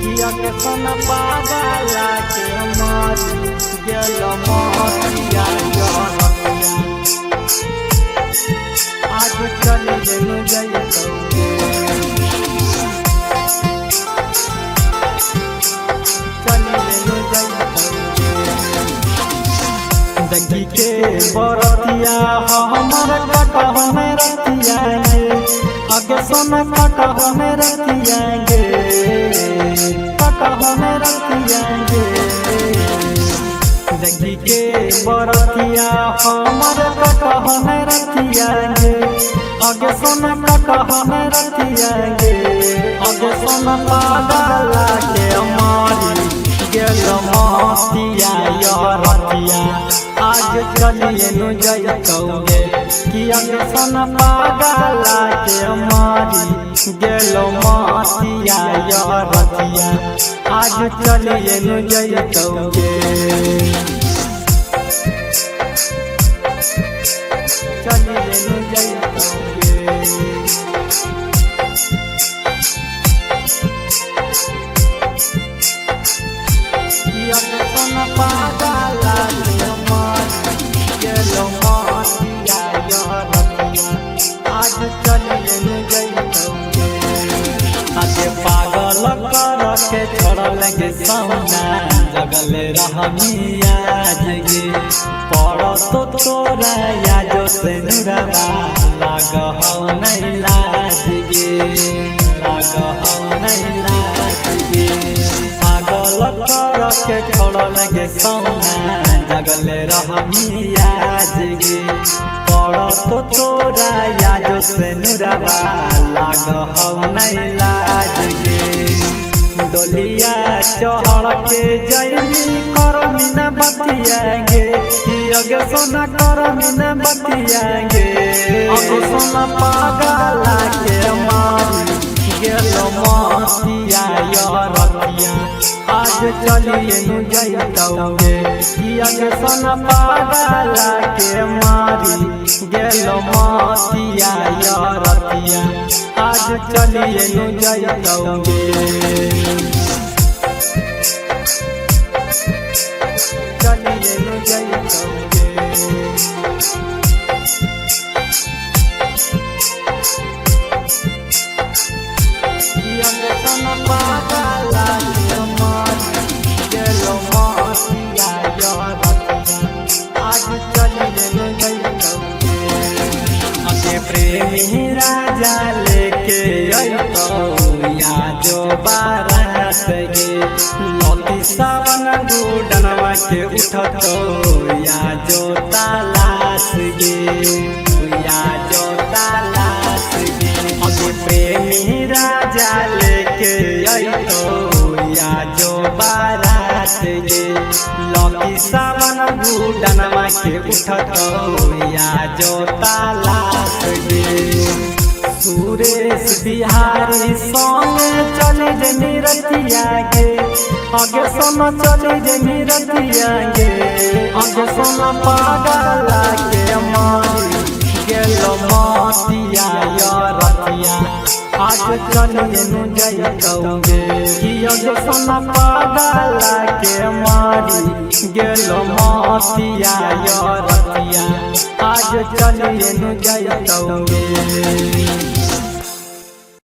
किया के सन पागला के मारी गेल मोतिया रतिया आज चली गेल जइतौगे देखी के बरतिया हमर कटहन रतिया गे आगे सोन कटहन रतिया गे कटहन रतिया गे देखी के बरतिया हमर कटहन रतिया गे आगे सोन कटहन रतिया गे आगे सोन पागला के मारी गेल मोतिया रतिया आज चलिए नु जइतौगे किया के सन पागला के मारी गेल मोतिया रतिया आज चलिए नु जइतौगे चलिए नु जइतौगे किया के सन पागला के आज चलिए जइतौगे आगे पागल कर के छोड़ल गे सौना जगल रहमिया जगे पड़ तो तोरा याजो से नुरवा लाग हौ नहीं लाज गे लाग हौ नहीं लाज गे पागल कर के छोड़ल गे सौना जगल रहमिया जगे पड़ तो तोरा याजो से नुरवा लाग हौ नहीं लाज गे डोलिया चढ़ के जइनी करमिन बतिया गे अगे सोना करमिन बतिया गे अगे सोना पागला के मारी गेल मोतिया रतिया आज चलिए नु जइतौगे अगे सोना पागला के मारी गेल मोतिया रतिया आज चलिए नु जइतौगे चलिए नु जइतौगे किया के सन पागला के मारी गेल मोतिया रतिया आज चलिए नु जइतौगे आगे प्रेमी राजा लेके अइतौ याजो बारात गे लती सावन गुडनवा के उठतो याजो तालाश गे याजो तालाश गे आगे प्रेमी राजा लेके अइतौ याजो बारात गे लती सावन गुडनवा के उठतो याजो तालाश गे सुरेश बिहारी संगे चले जे निरतिया गे आगे सोना चले जे निरतिया गे आगे सोना पागला के मारी गेल मोतिया रतिया आज चलिए नु जइतौगे आगे सोना पागला के मारी गेल मोतिया रतिया आज चलिए नु जइतौगे।